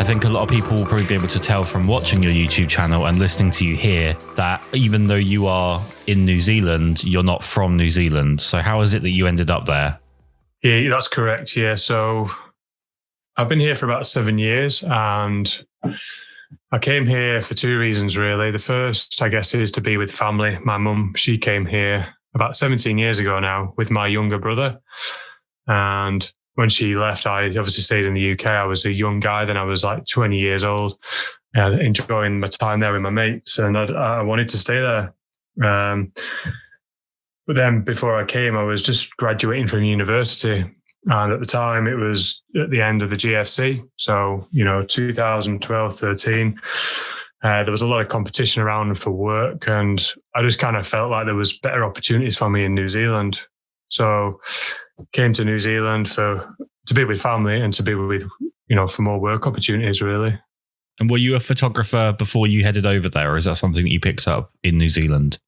I think a lot of people will probably be able to tell from watching your YouTube channel and listening to you here that even though you are in New Zealand, you're not from New Zealand. So how is it that you ended up there? Yeah, that's correct. Yeah. So I've been here for about 7 years, and I came here for two reasons, really. The first, I guess, is to be with family. My mum, she came here about 17 years ago now with my younger brother. And when she left, I obviously stayed in the UK. I was a young guy then. I was like 20 years old, enjoying my time there with my mates. And I wanted to stay there. But then before I came, I was just graduating from university. And at the time, it was at the end of the GFC. So, 2012, 13, there was a lot of competition around for work. And I just kind of felt like there was better opportunities for me in New Zealand. So came to New Zealand to be with family and to be with, for more work opportunities, really. And were you a photographer before you headed over there, or is that something that you picked up in New Zealand?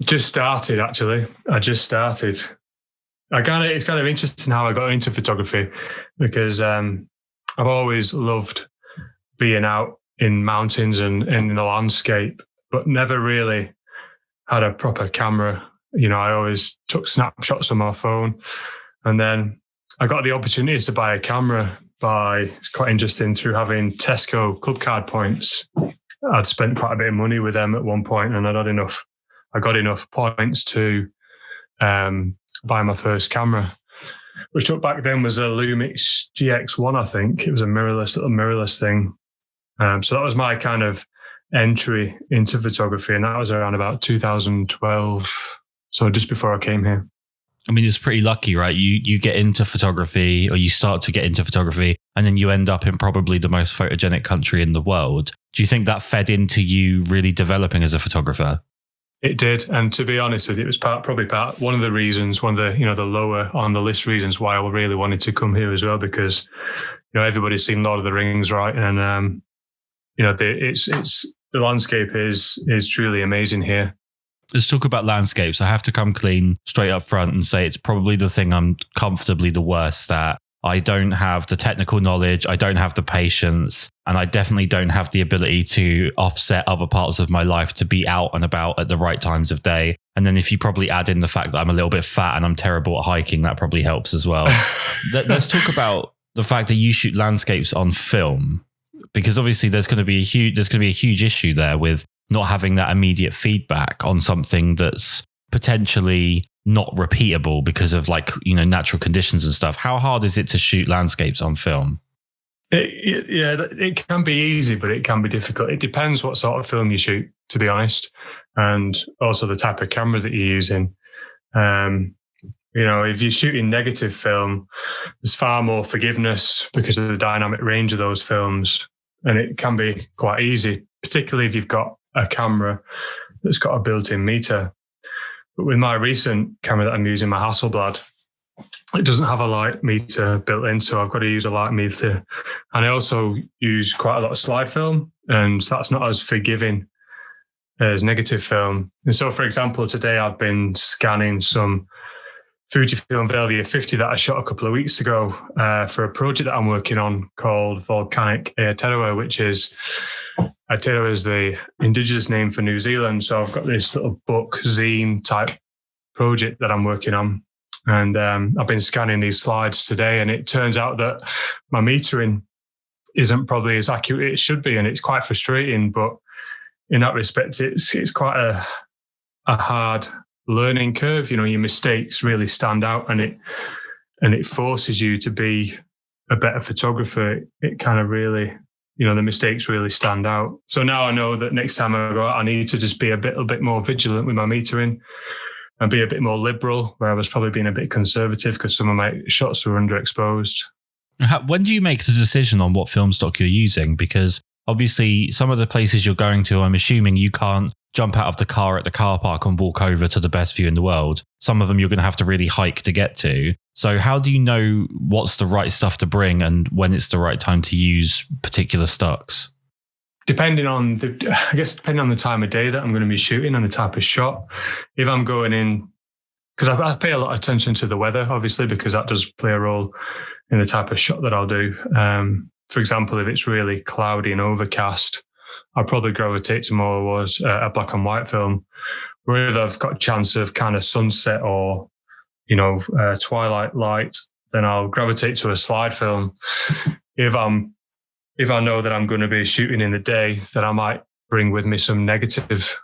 Just started, actually. I just started. It's kind of interesting how I got into photography, because I've always loved being out in mountains and in the landscape, but never really had a proper camera. I always took snapshots on my phone. And then I got the opportunity to buy a camera it's quite interesting, through having Tesco club card points. I'd spent quite a bit of money with them at one point, and I got enough points to buy my first camera, which back then was a Lumix GX1, I think. It was a little mirrorless thing. So that was my kind of entry into photography, and that was around about 2012. So just before I came here. I mean, it's pretty lucky, right? You get into photography, or you start to get into photography, and then you end up in probably the most photogenic country in the world. Do you think that fed into you really developing as a photographer? It did. And to be honest with you, it was probably one of the reasons, the lower on the list reasons why I really wanted to come here as well, because, everybody's seen Lord of the Rings, right? And, the landscape is truly amazing here. Let's talk about landscapes. I have to come clean straight up front and say it's probably the thing I'm comfortably the worst at. I don't have the technical knowledge. I don't have the patience, and I definitely don't have the ability to offset other parts of my life to be out and about at the right times of day. And then if you probably add in the fact that I'm a little bit fat and I'm terrible at hiking, that probably helps as well. Let's talk about the fact that you shoot landscapes on film, because obviously there's going to be a huge issue there with not having that immediate feedback on something that's potentially not repeatable because of natural conditions and stuff. How hard is it to shoot landscapes on film? It can be easy, but it can be difficult. It depends what sort of film you shoot, to be honest, and also the type of camera that you're using. If you're shooting negative film, there's far more forgiveness because of the dynamic range of those films, and it can be quite easy, particularly if you've got a camera that's got a built-in meter. But with my recent camera that I'm using, my Hasselblad, it doesn't have a light meter built in, so I've got to use a light meter. And I also use quite a lot of slide film, and that's not as forgiving as negative film. And so, for example, today I've been scanning some Fujifilm Velvia 50 that I shot a couple of weeks ago for a project that I'm working on called Volcanic Aotearoa, which is Aotearoa is the indigenous name for New Zealand. So I've got this little book, zine type project that I'm working on. And I've been scanning these slides today, and it turns out that my metering isn't probably as accurate as it should be. And it's quite frustrating, but in that respect, it's quite a hard learning curve. Your mistakes really stand out, and it forces you to be a better photographer. It kind of really, the mistakes really stand out. So now I know that next time I go out, I need to just be a bit more vigilant with my metering and be a bit more liberal, where I was probably being a bit conservative because some of my shots were underexposed. When do you make the decision on what film stock you're using? Because obviously some of the places you're going to, I'm assuming you can't jump out of the car at the car park and walk over to the best view in the world. Some of them you're going to have to really hike to get to. So how do you know what's the right stuff to bring and when it's the right time to use particular stocks? Depending on the time of day that I'm going to be shooting and the type of shot. If I'm going in, because I pay a lot of attention to the weather, obviously, because that does play a role in the type of shot that I'll do. for example, if it's really cloudy and overcast, I'd probably gravitate to more towards a black and white film. Where if I've got a chance of kind of sunset or, twilight light, then I'll gravitate to a slide film. If I know that I'm going to be shooting in the day, then I might bring with me some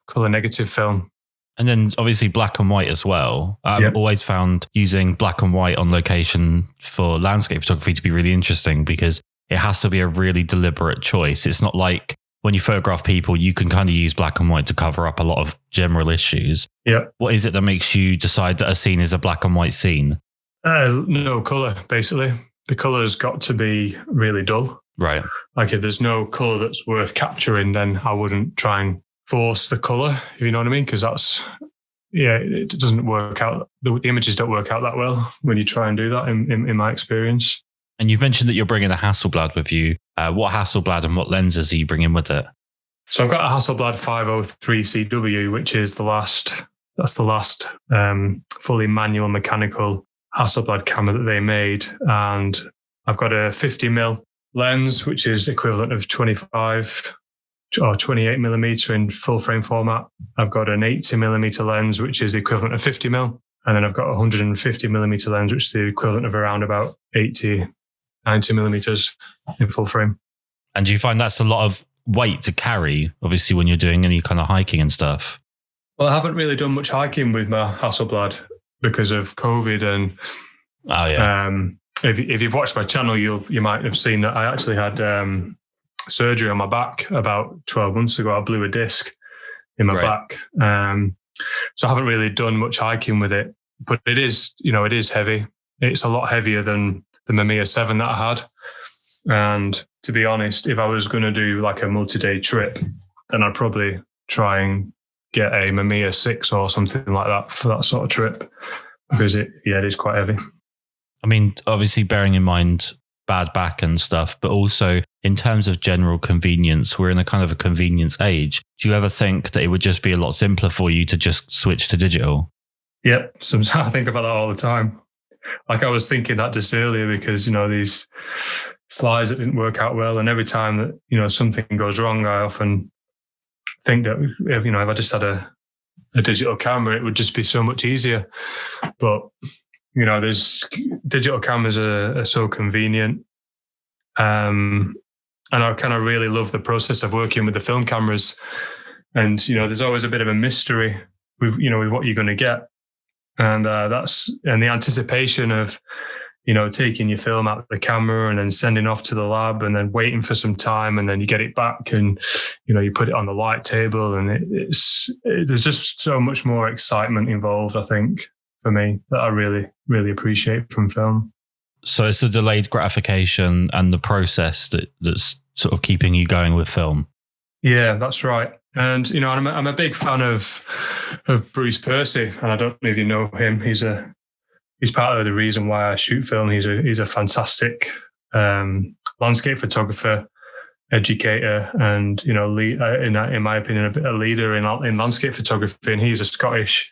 color negative film. And then obviously black and white as well. I've always found using black and white on location for landscape photography to be really interesting because it has to be a really deliberate choice. It's not like when you photograph people, you can kind of use black and white to cover up a lot of general issues. Yeah. What is it that makes you decide that a scene is a black and white scene? No color, basically. The color's got to be really dull. Right. Like if there's no color that's worth capturing, then I wouldn't try and force the color, if you know what I mean? Because it doesn't work out. The images don't work out that well when you try and do that in my experience. And you've mentioned that you're bringing a Hasselblad with you. What Hasselblad and what lenses are you bringing with it? So I've got a Hasselblad 503 CW, which is the last fully manual mechanical Hasselblad camera that they made. And I've got a 50mm lens, which is equivalent of 25 or 28 millimeter in full frame format. I've got an 80 millimeter lens, which is the equivalent of 50mm. And then I've got a 150 millimeter lens, which is the equivalent of around about 80, 90 millimeters in full frame. And do you find that's a lot of weight to carry, obviously, when you're doing any kind of hiking and stuff? Well, I haven't really done much hiking with my Hasselblad because of COVID. And if you've watched my channel, you might have seen that I actually had surgery on my back about 12 months ago. I blew a disc in my back. So I haven't really done much hiking with it, but it is heavy. It's a lot heavier than the Mamiya 7 that I had. And to be honest, if I was going to do like a multi-day trip, then I'd probably try and get a Mamiya 6 or something like that for that sort of trip because it is quite heavy. I mean, obviously bearing in mind bad back and stuff, but also in terms of general convenience, we're in a kind of a convenience age. Do you ever think that it would just be a lot simpler for you to just switch to digital? Yeah, I think about that all the time. Like I was thinking that just earlier because, these slides that didn't work out well. And every time that, something goes wrong, I often think that, if I just had a digital camera, it would just be so much easier. But, there's digital cameras are so convenient. And I kind of really love the process of working with the film cameras. And, there's always a bit of a mystery with what you're going to get. And the anticipation of, taking your film out of the camera and then sending off to the lab and then waiting for some time and then you get it back and, you put it on the light table and there's just so much more excitement involved, I think, for me that I really, really appreciate from film. So it's the delayed gratification and the process that's sort of keeping you going with film. Yeah, that's right. And, I'm a big fan of Bruce Percy, and I don't know if you know him. He's part of the reason why I shoot film. He's a fantastic landscape photographer, educator, and, in my opinion, a leader in landscape photography. And he's a Scottish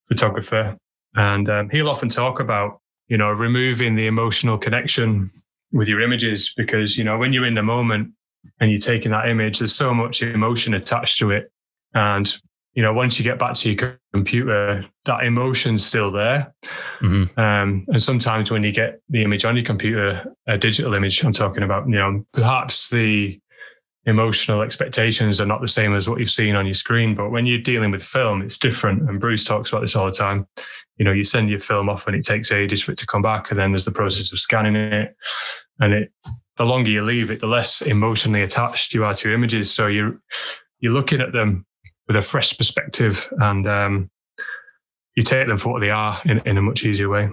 photographer. And he'll often talk about, removing the emotional connection with your images because, when you're in the moment, and you're taking that image, there's so much emotion attached to it. And, once you get back to your computer, that emotion's still there. Mm-hmm. And sometimes when you get the image on your computer, a digital image I'm talking about, perhaps the emotional expectations are not the same as what you've seen on your screen. But when you're dealing with film, it's different. And Bruce talks about this all the time. You send your film off and it takes ages for it to come back. And then there's the process of scanning it. And the longer you leave it, the less emotionally attached you are to your images. So you're looking at them with a fresh perspective and you take them for what they are in a much easier way.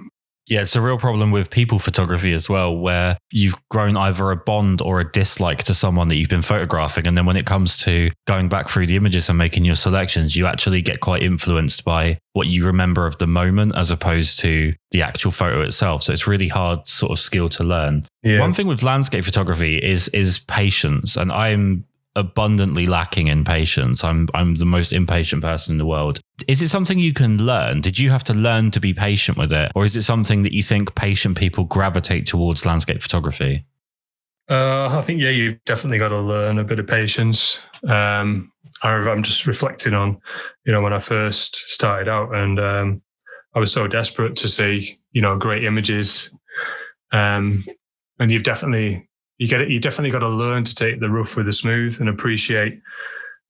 Yeah, it's a real problem with people photography as well, where you've grown either a bond or a dislike to someone that you've been photographing. And then when it comes to going back through the images and making your selections, you actually get quite influenced by what you remember of the moment as opposed to the actual photo itself. So it's really hard sort of skill to learn. Yeah. One thing with landscape photography is patience. And I'm abundantly lacking in patience. I'm the most impatient person in the world. Is it something you can learn? Did you have to learn to be patient with it? Or is it something that you think patient people gravitate towards landscape photography? I think, yeah, you've definitely got to learn a bit of patience. I'm just reflecting on, when I first started out, and I was so desperate to see, great images. And you definitely got to learn to take the rough with the smooth and appreciate,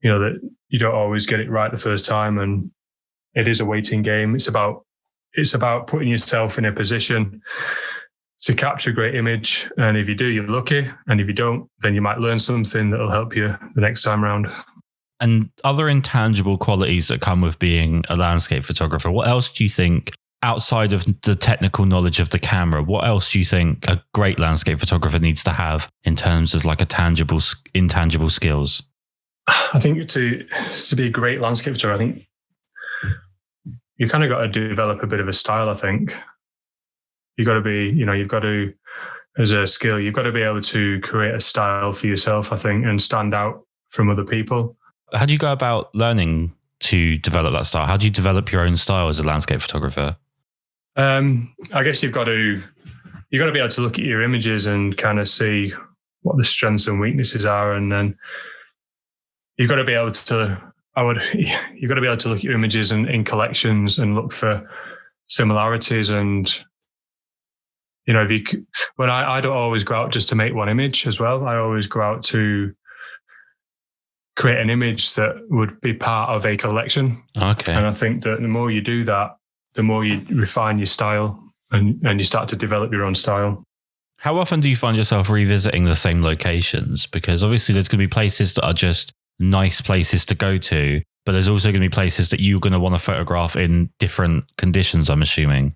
that you don't always get it right the first time, and it is a waiting game. It's about putting yourself in a position to capture a great image. And if you do, you're lucky. And if you don't, then you might learn something that'll help you the next time around. And other intangible qualities that come with being a landscape photographer, what else do you think, outside of the technical knowledge of the camera, what else do you think a great landscape photographer needs to have in terms of like intangible skills? I think to be a great landscape photographer, I think you kind of got to develop a bit of a style, I think. You've got to, as a skill, you've got to be able to create a style for yourself, I think, and stand out from other people. How do you go about learning to develop that style? How do you develop your own style as a landscape photographer? I guess you've got to be able to look at your images and kind of see what the strengths and weaknesses are, and then you've got to be able to look at your images in collections and look for similarities. And I don't always go out just to make one image as well. I always go out to create an image that would be part of a collection. Okay. And I think that the more you do that, the more you refine your style and you start to develop your own style. How often do you find yourself revisiting the same locations? Because obviously there's going to be places that are just nice places to go to, but there's also going to be places that you're going to want to photograph in different conditions, I'm assuming.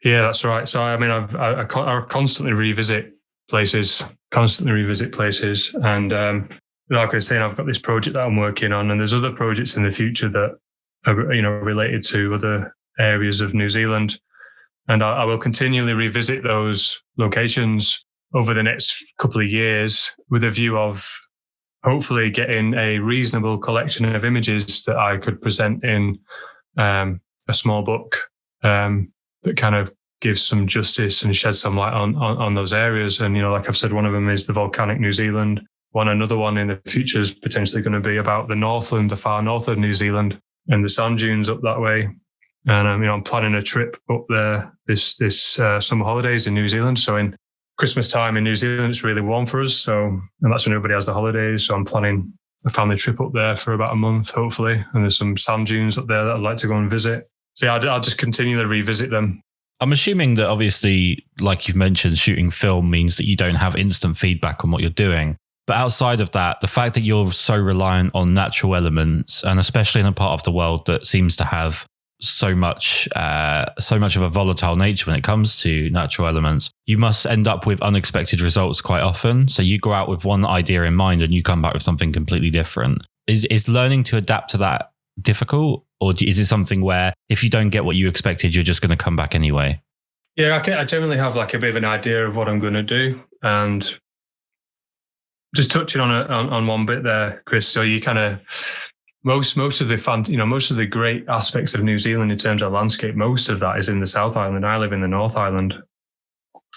Yeah, that's right. So, I mean, I constantly revisit places. And like I was saying, I've got this project that I'm working on, and there's other projects in the future that are, related to other areas of New Zealand. And I will continually revisit those locations over the next couple of years with a view of hopefully getting a reasonable collection of images that I could present in a small book that kind of gives some justice and sheds some light on those areas. And, like I've said, one of them is the volcanic New Zealand. Another one in the future is potentially going to be about the far north of New Zealand and the sand dunes up that way. And I'm planning a trip up there this summer holidays in New Zealand. So in Christmas time in New Zealand, it's really warm for us. And that's when everybody has the holidays. So I'm planning a family trip up there for about a month, hopefully. And there's some sand dunes up there that I'd like to go and visit. So yeah, I'll just continually revisit them. I'm assuming that obviously, like you've mentioned, shooting film means that you don't have instant feedback on what you're doing. But outside of that, the fact that you're so reliant on natural elements, and especially in a part of the world that seems to have so much of a volatile nature when it comes to natural elements, you must end up with unexpected results quite often. So you go out with one idea in mind and you come back with something completely different. Is learning to adapt to that difficult? Or is it something where if you don't get what you expected, you're just going to come back anyway? Yeah, I generally have like a bit of an idea of what I'm going to do. And just touching on one bit there, Kris. So you kind of most of the great aspects of New Zealand in terms of landscape, most of that is in the South Island. I live in the North Island,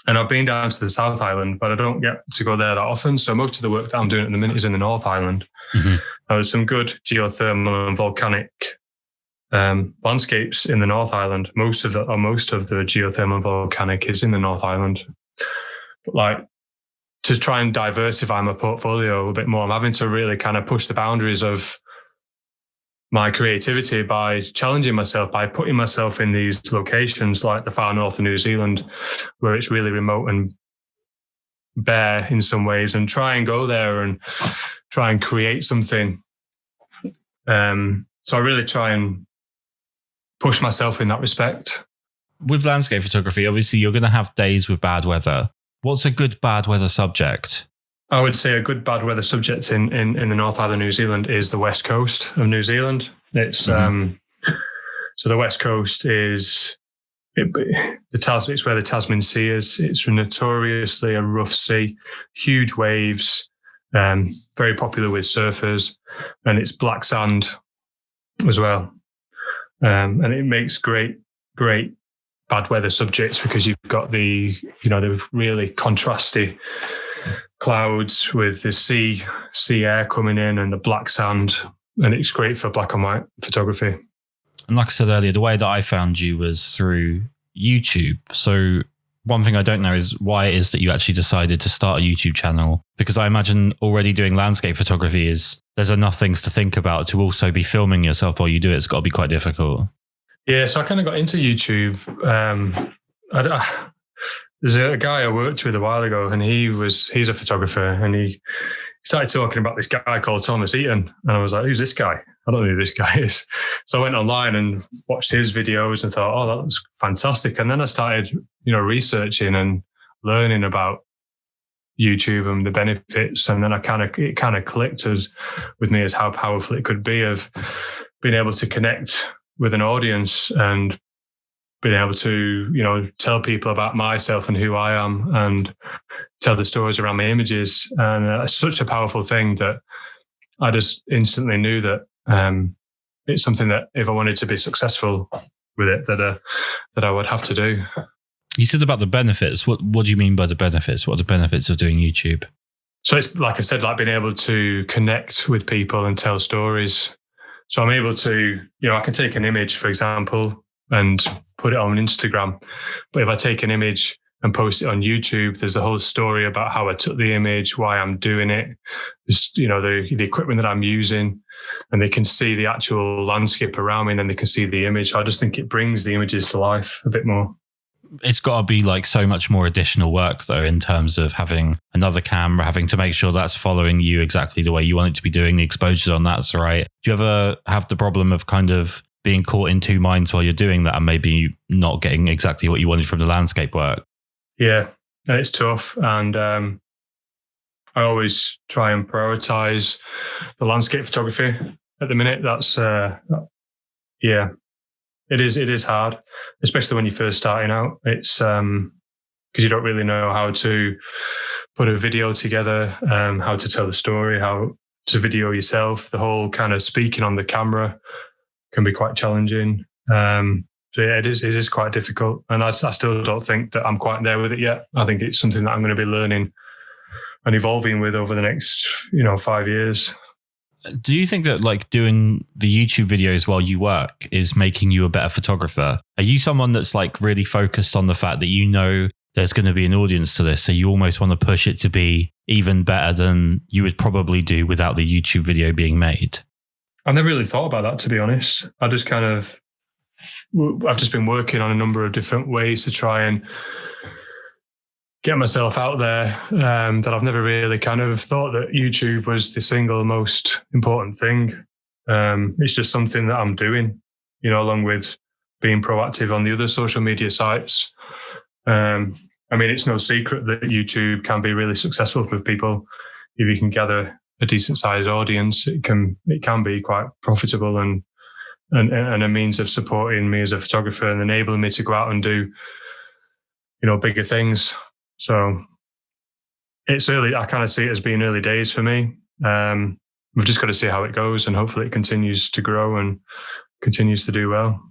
and I've been down to the South Island, but I don't get to go there that often. So most of the work that I'm doing at the minute is in the North Island. Mm-hmm. There's some good geothermal and volcanic landscapes in the North Island. Most of the geothermal and volcanic is in the North Island. But like, to try and diversify my portfolio a bit more, I'm having to really kind of push the boundaries of my creativity by challenging myself, by putting myself in these locations like the far north of New Zealand, where it's really remote and bare in some ways, and try and go there and try and create something. So I really try and push myself in that respect. With landscape photography, obviously you're going to have days with bad weather. What's a good bad weather subject? I would say a good bad weather subject in the North Island of New Zealand is the west coast of New Zealand. It's so the west coast is it's where the Tasman Sea is. It's notoriously a rough sea, huge waves, very popular with surfers, and it's black sand as well. And it makes great bad weather subjects because you've got the really contrasty clouds with the sea air coming in and the black sand. And it's great for black and white photography. And like I said earlier, the way that I found you was through YouTube. So one thing I don't know is why it is that you actually decided to start a YouTube channel, because I imagine already doing landscape photography there's enough things to think about to also be filming yourself while you do it. It's got to be quite difficult. Yeah, so I kind of got into YouTube. There's a guy I worked with a while ago, and he's a photographer, and he started talking about this guy called Thomas Eaton, and I was like, "Who's this guy? I don't know who this guy is." So I went online and watched his videos and thought, "Oh, that's fantastic." And then I started, researching and learning about YouTube and the benefits, and then it kind of clicked with me as how powerful it could be of being able to connect with an audience and being able to, tell people about myself and who I am and tell the stories around my images. And it's such a powerful thing that I just instantly knew that it's something that if I wanted to be successful with it, that I would have to do. You said about the benefits. What do you mean by the benefits? What are the benefits of doing YouTube? So it's like I said, like being able to connect with people and tell stories. So I'm able to, I can take an image, for example, and put it on Instagram. But if I take an image and post it on YouTube, there's a whole story about how I took the image, why I'm doing it, the equipment that I'm using, and they can see the actual landscape around me, and then they can see the image. I just think it brings the images to life a bit more. It's got to be like so much more additional work though, in terms of having another camera, having to make sure that's following you exactly the way you want it to be doing, the exposures on that's right. Do you ever have the problem of kind of being caught in two minds while you're doing that and maybe not getting exactly what you wanted from the landscape work? Yeah, it's tough. And I always try and prioritize the landscape photography at the minute. That's, it is hard, especially when you're first starting out. It's because you don't really know how to put a video together, how to tell the story, how to video yourself. The whole kind of speaking on the camera can be quite challenging. So yeah, it is quite difficult. And I still don't think that I'm quite there with it yet. I think it's something that I'm going to be learning and evolving with over the next, 5 years. Do you think that like doing the YouTube videos while you work is making you a better photographer? Are you someone that's like really focused on the fact that there's going to be an audience to this, so you almost want to push it to be even better than you would probably do without the YouTube video being made? I've never really thought about that, to be honest. I've just been working on a number of different ways to try and get myself out there, that I've never really kind of thought that YouTube was the single most important thing. It's just something that I'm doing, along with being proactive on the other social media sites. It's no secret that YouTube can be really successful for people. If you can gather a decent sized audience, it can be quite profitable and a means of supporting me as a photographer and enabling me to go out and do, bigger things. So it's early. I kind of see it as being early days for me. We've just got to see how it goes, and hopefully it continues to grow and continues to do well.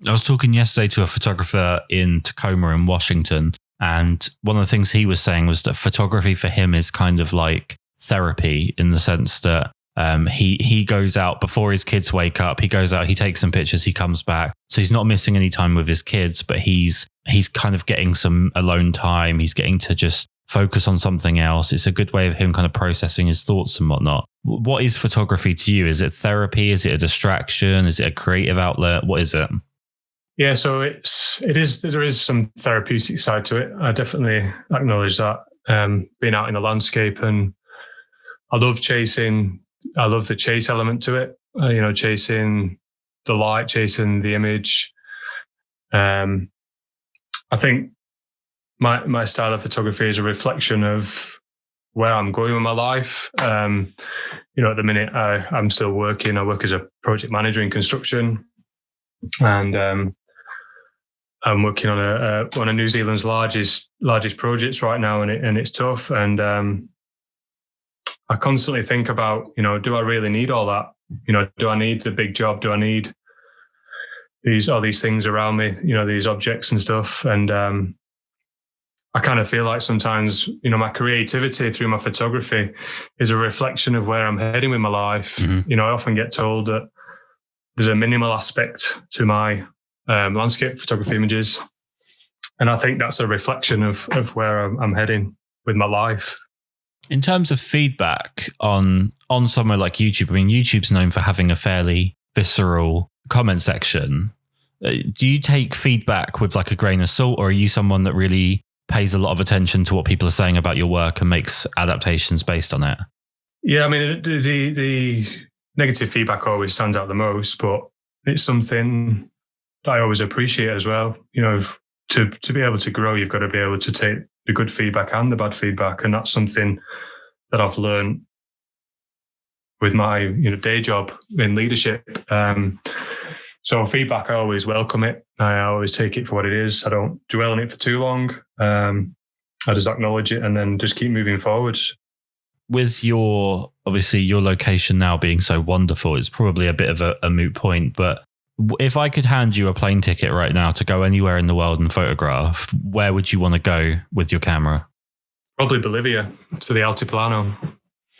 I was talking yesterday to a photographer in Tacoma in Washington, and one of the things he was saying was that photography for him is kind of like therapy, in the sense that he goes out before his kids wake up. He goes out, he takes some pictures, he comes back. So he's not missing any time with his kids, but he's kind of getting some alone time. He's getting to just focus on something else. It's a good way of him kind of processing his thoughts and whatnot. What is photography to you? Is it therapy? Is it a distraction? Is it a creative outlet? What is it? Yeah, so there is some therapeutic side to it. I definitely acknowledge that. Being out in the landscape, and I love the chase element to it. Chasing the light, chasing the image. I think my style of photography is a reflection of where I'm going with my life. At the minute I'm still working. I work as a project manager in construction, and I'm working on one of New Zealand's largest projects right now, and it's tough. And I constantly think about, do I really need all that? Do I need the big job? Do I need all these things around me? These objects and stuff. And I kind of feel like sometimes, my creativity through my photography is a reflection of where I'm heading with my life. I often get told that there's a minimal aspect to my landscape photography images. And I think that's a reflection of where I'm heading with my life. In terms of feedback on somewhere like YouTube, I mean, YouTube's known for having a fairly visceral comment section. Do you take feedback with like a grain of salt, or are you someone that really pays a lot of attention to what people are saying about your work and makes adaptations based on it? Yeah, I mean, the negative feedback always stands out the most, but it's something that I always appreciate as well. To be able to grow, you've got to be able to take the good feedback and the bad feedback. And that's something that I've learned with my day job in leadership. So feedback, I always welcome it. I always take it for what it is. I don't dwell on it for too long. I just acknowledge it and then just keep moving forward. With your location now being so wonderful, it's probably a bit of a moot point, but if I could hand you a plane ticket right now to go anywhere in the world and photograph, where would you want to go with your camera? Probably Bolivia, to the Altiplano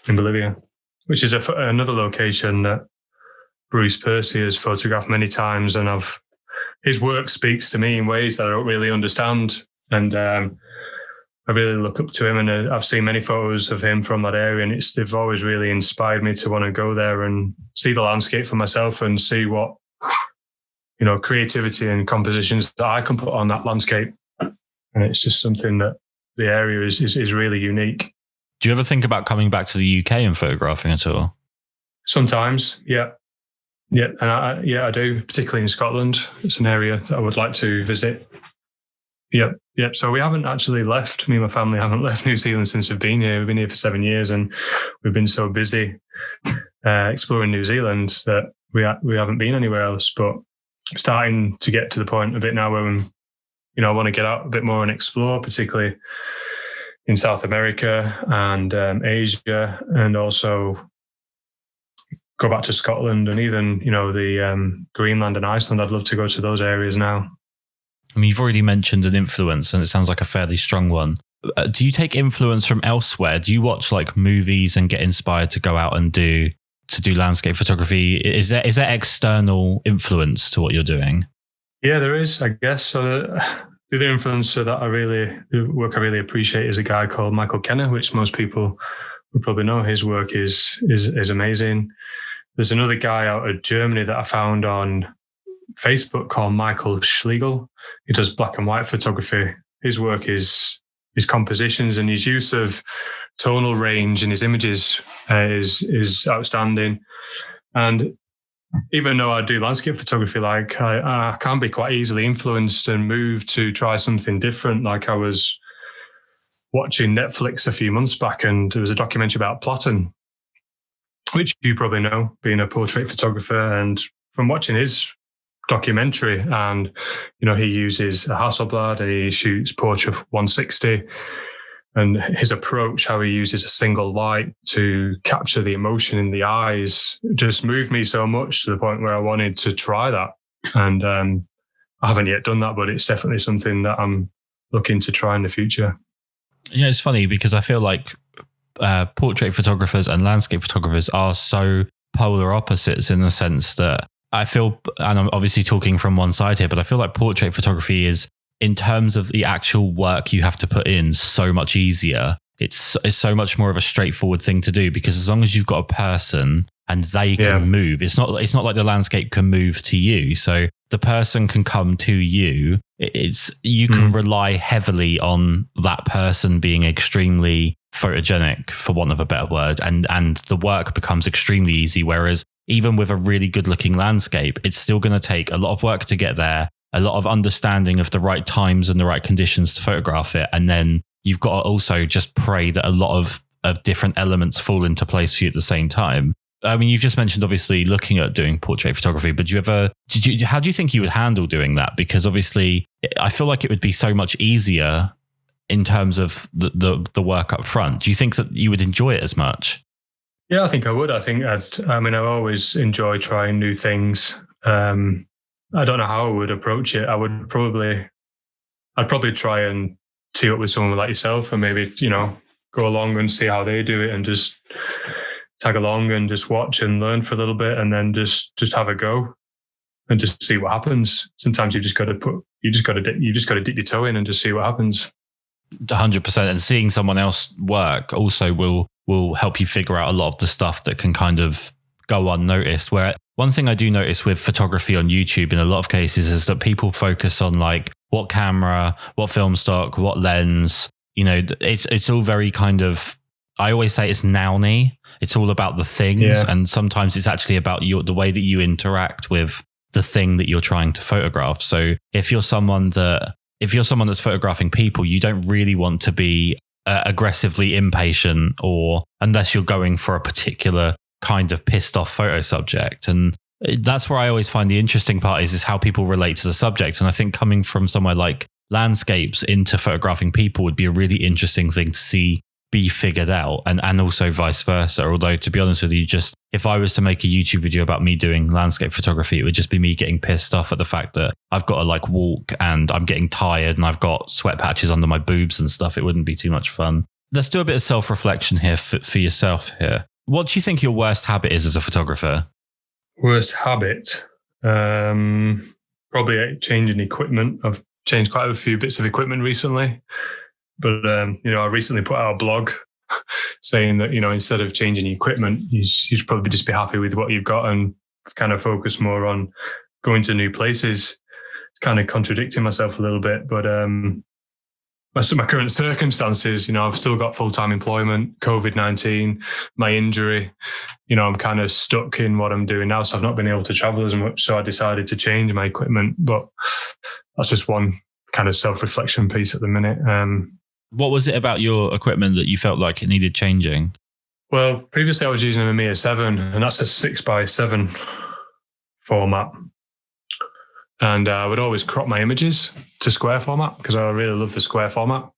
in Bolivia, which is another location that Bruce Percy has photographed many times, and his work speaks to me in ways that I don't really understand. And I really look up to him, and I've seen many photos of him from that area, and they've always really inspired me to want to go there and see the landscape for myself and see what creativity and compositions that I can put on that landscape. And it's just something that the area is really unique. Do you ever think about coming back to the UK and photographing at all? Sometimes, yeah. Yeah, and I do, particularly in Scotland. It's an area that I would like to visit. Yep. So we haven't actually left. Me and my family haven't left New Zealand since we've been here. We've been here for 7 years, and we've been so busy exploring New Zealand that we haven't been anywhere else. But starting to get to the point a bit now where I want to get out a bit more and explore, particularly in South America and Asia, and also go back to Scotland and even, the Greenland and Iceland. I'd love to go to those areas now. I mean, you've already mentioned an influence, and it sounds like a fairly strong one. Do you take influence from elsewhere? Do you watch like movies and get inspired to go out and do landscape photography? Is there external influence to what you're doing? Yeah, there is, I guess. So the other influencer the work I really appreciate is a guy called Michael Kenner, which most people would probably know. His work is amazing. There's another guy out of Germany that I found on Facebook called Michael Schlegel. He does black and white photography. His work is his compositions and his use of tonal range in his images is outstanding. And even though I do landscape photography, like I can be quite easily influenced and moved to try something different. Like I was watching Netflix a few months back, and there was a documentary about Platon, which you probably know, being a portrait photographer. And from watching his documentary, and he uses a Hasselblad and he shoots portrait 160, and his approach, how he uses a single light to capture the emotion in the eyes, just moved me so much to the point where I wanted to try that. And I haven't yet done that, but it's definitely something that I'm looking to try in the future. Yeah, it's funny because I feel like portrait photographers and landscape photographers are so polar opposites in the sense that I feel, and I'm obviously talking from one side here, but I feel like portrait photography is, in terms of the actual work you have to put in, so much easier. It's so much more of a straightforward thing to do, because as long as you've got a person and they can move, it's not like the landscape can move to you. So the person can come to you. You can rely heavily on that person being extremely photogenic, for want of a better word, and the work becomes extremely easy. Whereas even with a really good looking landscape, it's still going to take a lot of work to get there, a lot of understanding of the right times and the right conditions to photograph it. And then you've got to also just pray that a lot of different elements fall into place for you at the same time. I mean, you've just mentioned obviously looking at doing portrait photography, but how do you think you would handle doing that? Because obviously I feel like it would be so much easier in terms of the work up front. Do you think that you would enjoy it as much? Yeah, I think I would. I always enjoy trying new things. I don't know how I would approach it. I'd probably try and tee up with someone like yourself and maybe, go along and see how they do it and just tag along and just watch and learn for a little bit and then just have a go and just see what happens. Sometimes you just got to dip your toe in and just see what happens. 100%. And seeing someone else work also will help you figure out a lot of the stuff that can kind of go unnoticed. Where one thing I do notice with photography on YouTube in a lot of cases is that people focus on like what camera, what film stock, what lens. It's all very kind of, I always say it's nouny. It's all about the things. Yeah. And sometimes it's actually about the way that you interact with the thing that you're trying to photograph. So if you're someone that's photographing people, you don't really want to be aggressively impatient, or unless you're going for a particular kind of pissed off photo subject. And that's where I always find the interesting part is how people relate to the subject. And I think coming from somewhere like landscapes into photographing people would be a really interesting thing to see be figured out, and also vice versa. Although, to be honest with you, just if I was to make a YouTube video about me doing landscape photography, it would just be me getting pissed off at the fact that I've got to like walk and I'm getting tired and I've got sweat patches under my boobs and stuff. It wouldn't be too much fun. Let's do a bit of self-reflection here for yourself here. What do you think your worst habit is as a photographer? Worst habit? Probably changing equipment. I've changed quite a few bits of equipment recently. But, I recently put out a blog saying that, instead of changing equipment, you should probably just be happy with what you've got and kind of focus more on going to new places. Kind of contradicting myself a little bit, but my current circumstances, I've still got full-time employment, COVID-19, my injury, I'm kind of stuck in what I'm doing now. So I've not been able to travel as much. So I decided to change my equipment, but that's just one kind of self-reflection piece at the minute. What was it about your equipment that you felt like it needed changing? Well, previously I was using a Mamiya 7, and that's a 6x7 format. And I would always crop my images to square format because I really love the square format.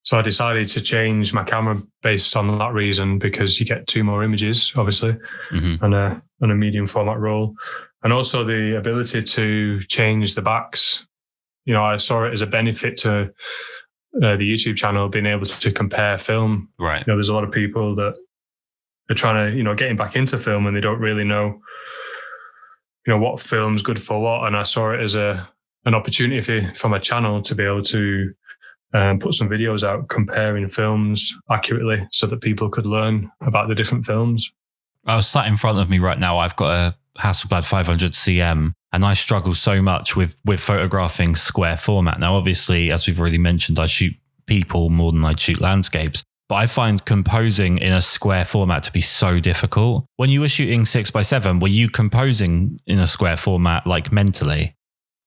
So I decided to change my camera based on that reason, because you get 2 more images, obviously, on a medium format roll. And also the ability to change the backs. I saw it as a benefit to the YouTube channel, being able to compare film. Right. There's a lot of people that are trying to, getting back into film, and they don't really know, what film's good for what. And I saw it as an opportunity for my channel to be able to put some videos out comparing films accurately so that people could learn about the different films. I was sat in front of me right now. I've got a Hasselblad 500 CM, and I struggle so much with photographing square format. Now, obviously, as we've already mentioned, I shoot people more than I shoot landscapes, but I find composing in a square format to be so difficult. When you were shooting 6x7, were you composing in a square format, like mentally?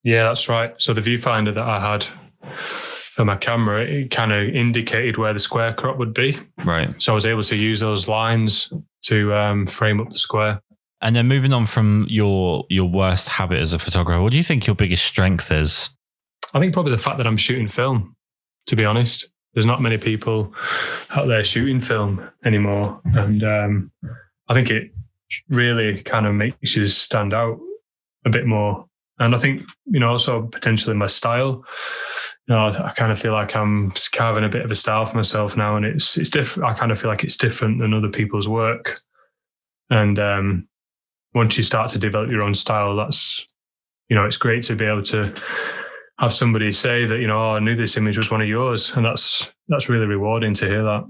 Yeah, that's right. So the viewfinder that I had for my camera, it kind of indicated where the square crop would be. Right. So I was able to use those lines to frame up the square. And then moving on from your worst habit as a photographer, what do you think your biggest strength is? I think probably the fact that I'm shooting film, to be honest. There's not many people out there shooting film anymore. And I think it really kind of makes you stand out a bit more. And I think, also potentially my style, I kind of feel like I'm carving a bit of a style for myself now, and it's different. I kind of feel like it's different than other people's work. And once you start to develop your own style, that's, it's great to be able to have somebody say that, I knew this image was one of yours. And that's really rewarding to hear that.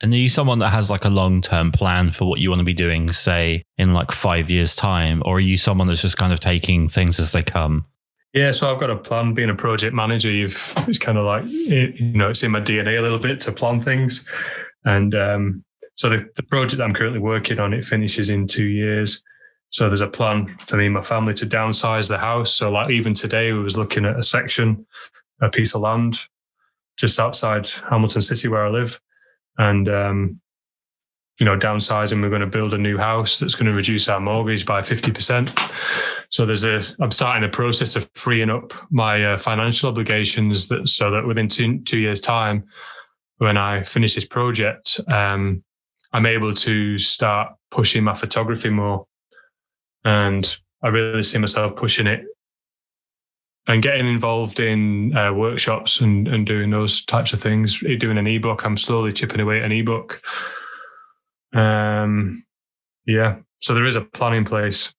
And are you someone that has like a long-term plan for what you want to be doing, say in like 5 years' time? Or are you someone that's just kind of taking things as they come? Yeah, so I've got a plan. Being a project manager, it's kind of like, it's in my DNA a little bit to plan things. And so the project that I'm currently working on, it finishes in 2 years. So there's a plan for me and my family to downsize the house. So like even today, we was looking at a piece of land just outside Hamilton City where I live. And, downsizing, we're going to build a new house that's going to reduce our mortgage by 50%. So I'm starting the process of freeing up my financial obligations so that within 2 years' time, when I finish this project, I'm able to start pushing my photography more. And I really see myself pushing it and getting involved in workshops and doing those types of things. Doing an ebook, I'm slowly chipping away at an ebook. Yeah, so there is a plan in place,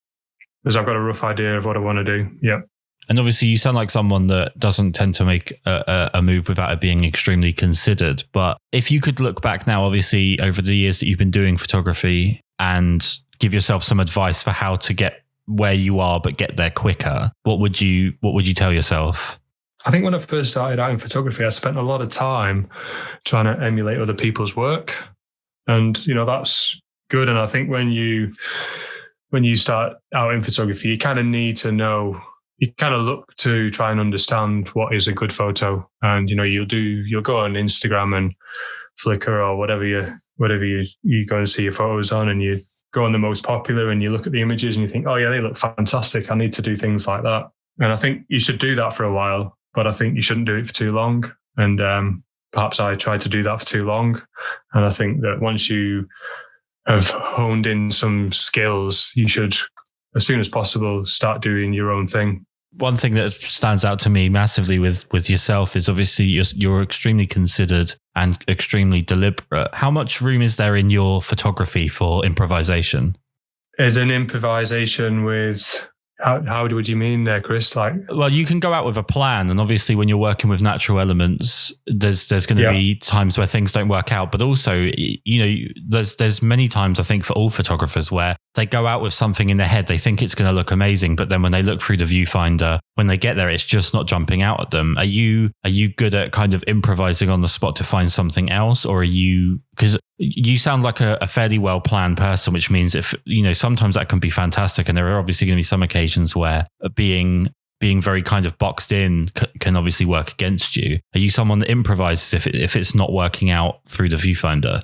because I've got a rough idea of what I want to do. Yeah. And obviously, you sound like someone that doesn't tend to make a move without it being extremely considered. But if you could look back now, obviously, over the years that you've been doing photography, and give yourself some advice for how to get where you are but get there quicker, what would you tell yourself? I think when I first started out in photography, I spent a lot of time trying to emulate other people's work, and that's good. And I think when you start out in photography, you kind of need to know. You kind of look to try and understand what is a good photo, and you'll go on Instagram and Flickr or whatever you go and see your photos on, and you go on the most popular and you look at the images and you think, oh yeah, they look fantastic. I need to do things like that. And I think you should do that for a while, but I think you shouldn't do it for too long. And perhaps I tried to do that for too long. And I think that once you have honed in some skills, you should, as soon as possible, start doing your own thing. One thing that stands out to me massively with yourself is obviously you're extremely considered and extremely deliberate. How much room is there in your photography for improvisation? Is an improvisation with... How would you mean there, Kris? Well, you can go out with a plan, and obviously when you're working with natural elements, there's going to be times where things don't work out. But also, there's many times, I think, for all photographers where they go out with something in their head, they think it's going to look amazing, but then when they look through the viewfinder, when they get there, it's just not jumping out at them. Are you good at kind of improvising on the spot to find something else, or are you? Because you sound like a fairly well-planned person, which means if, sometimes that can be fantastic. And there are obviously going to be some occasions where being very kind of boxed in can obviously work against you. Are you someone that improvises if it's not working out through the viewfinder?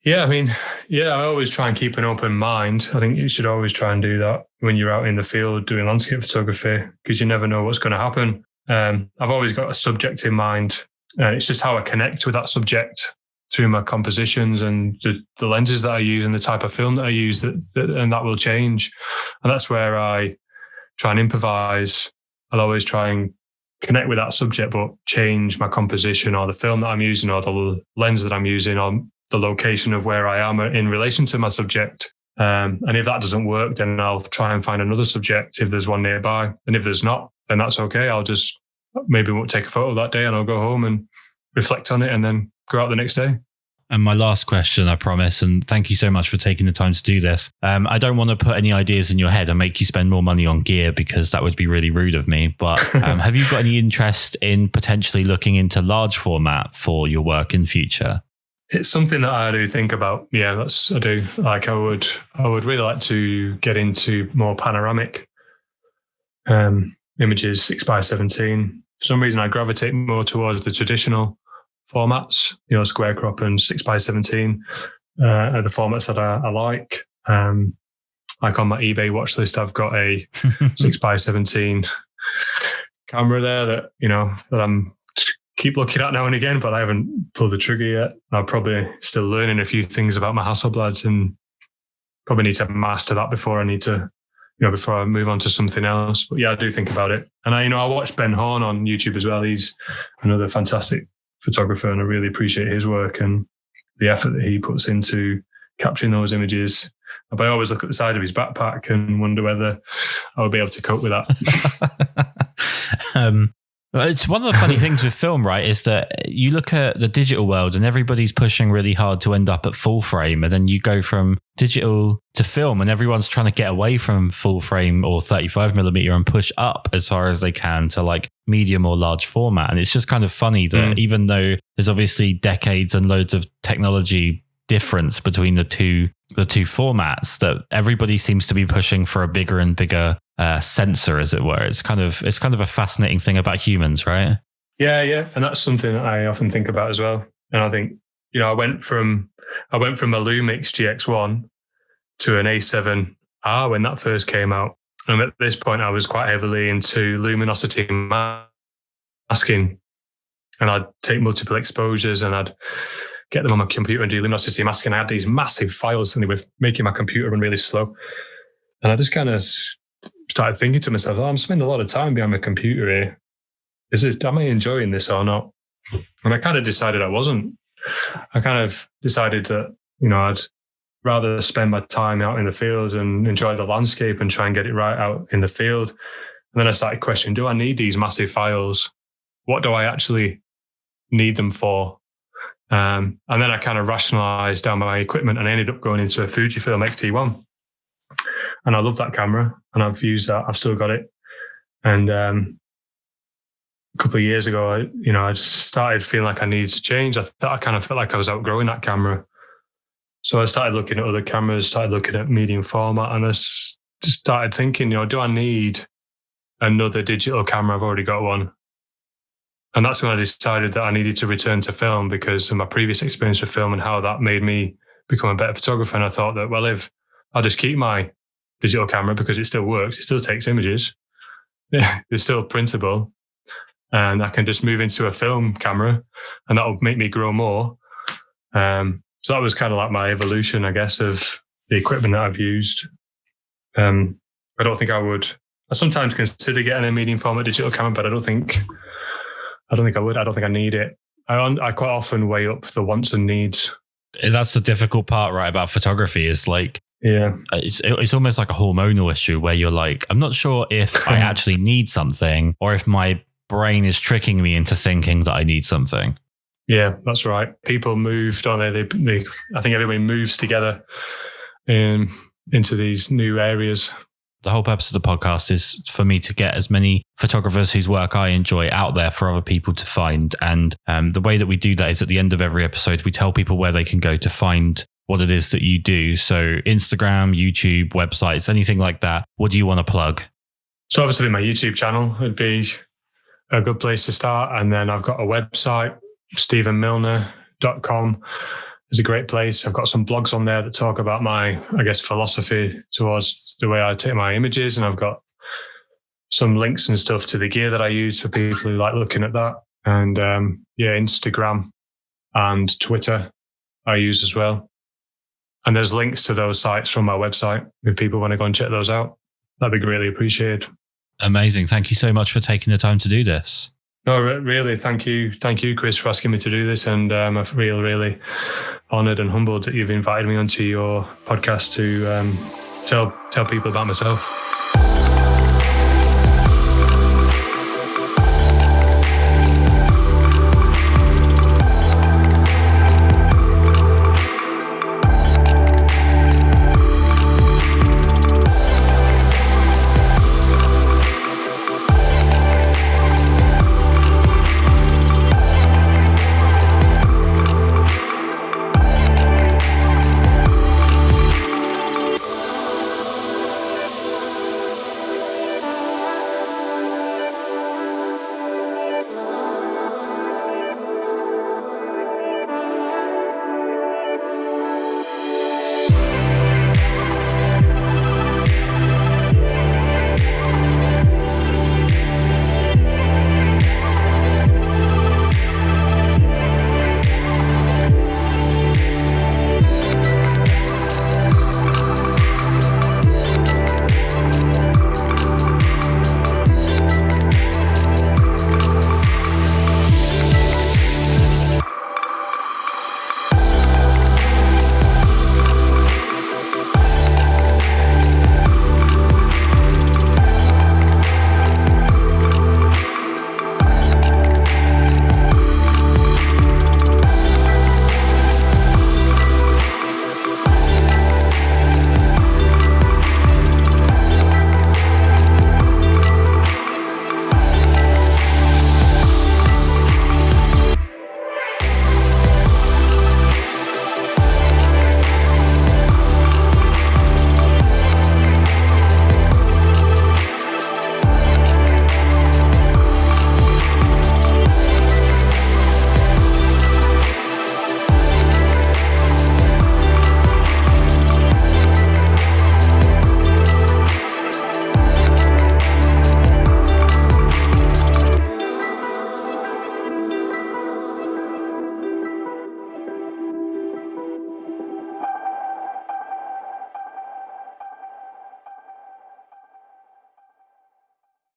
Yeah, I always try and keep an open mind. I think you should always try and do that when you're out in the field doing landscape photography, because you never know what's going to happen. I've always got a subject in mind, and it's just how I connect with that subject through my compositions and the lenses that I use and the type of film that I use, and that will change. And that's where I try and improvise. I'll always try and connect with that subject, but change my composition or the film that I'm using or the lens that I'm using or the location of where I am in relation to my subject. And if that doesn't work, then I'll try and find another subject if there's one nearby. And if there's not, then that's okay. I'll just maybe won't take a photo that day, and I'll go home and reflect on it and then go out the next day. And my last question, I promise, and thank you so much for taking the time to do this. I don't want to put any ideas in your head and make you spend more money on gear, because that would be really rude of me. But have you got any interest in potentially looking into large format for your work in future? It's something that I do think about. Yeah, I do. I would really like to get into more panoramic images, 6x17. For some reason, I gravitate more towards the traditional formats, square crop and 6x17 are the formats that I like. Like on my eBay watch list, I've got a 6x17 camera there that I'm keep looking at now and again, but I haven't pulled the trigger yet. I'm probably still learning a few things about my Hasselblad, and probably need to master that before I before I move on to something else. But yeah, I do think about it. And I watch Ben Horn on YouTube as well. He's another fantastic photographer, and I really appreciate his work and the effort that he puts into capturing those images. But I always look at the side of his backpack and wonder whether I would be able to cope with that. It's one of the funny things with film, right, is that you look at the digital world and everybody's pushing really hard to end up at full frame. And then you go from digital to film and everyone's trying to get away from full frame or 35mm and push up as far as they can to like medium or large format. And it's just kind of funny that even though there's obviously decades and loads of technology difference between the two formats, that everybody seems to be pushing for a bigger and bigger sensor, as it were. It's kind of a fascinating thing about humans, right? Yeah, and that's something that I often think about as well. And I think I went from a Lumix GX1 to an A7R when that first came out, and at this point I was quite heavily into luminosity masking, and I'd take multiple exposures and I'd get them on my computer and do luminosity masking. I had these massive files and they were making my computer run really slow. And I just kind of started thinking to myself, I'm spending a lot of time behind my computer here. am I enjoying this or not? And I kind of decided I wasn't. I kind of decided that, I'd rather spend my time out in the field and enjoy the landscape and try and get it right out in the field. And then I started questioning, do I need these massive files? What do I actually need them for? And then I kind of rationalized down my equipment and I ended up going into a Fujifilm X-T1. And I love that camera and I've used that. I've still got it. And a couple of years ago, I started feeling like I needed to change. I kind of felt like I was outgrowing that camera. So I started looking at other cameras, started looking at medium format, and I just started thinking, do I need another digital camera? I've already got one. And that's when I decided that I needed to return to film because of my previous experience with film and how that made me become a better photographer. And I thought that, well, if I'll just keep my digital camera because it still works, it still takes images, it's still printable, and I can just move into a film camera and that'll make me grow more. So that was kind of like my evolution, I guess, of the equipment that I've used. I don't think I would. I sometimes consider getting a medium format digital camera, but I don't think I would. I don't think I need it. I quite often weigh up the wants and needs. That's the difficult part, right, about photography is like, yeah, it's almost like a hormonal issue where you're like, I'm not sure if I actually need something or if my brain is tricking me into thinking that I need something. Yeah, that's right. People move, don't they? I think everybody moves together into these new areas. The whole purpose of the podcast is for me to get as many photographers whose work I enjoy out there for other people to find. And the way that we do that is at the end of every episode, we tell people where they can go to find what it is that you do. So Instagram, YouTube, websites, anything like that. What do you want to plug? So obviously my YouTube channel would be a good place to start. And then I've got a website, stephenmilner.com. is a great place. I've got some blogs on there that talk about my, I guess, philosophy towards the way I take my images. And I've got some links and stuff to the gear that I use for people who like looking at that. And Instagram and Twitter I use as well. And there's links to those sites from my website if people want to go and check those out. That'd be greatly appreciated. Amazing. Thank you so much for taking the time to do this. No, really, thank you. Thank you, Kris, for asking me to do this. And I'm really honoured and humbled that you've invited me onto your podcast to tell people about myself.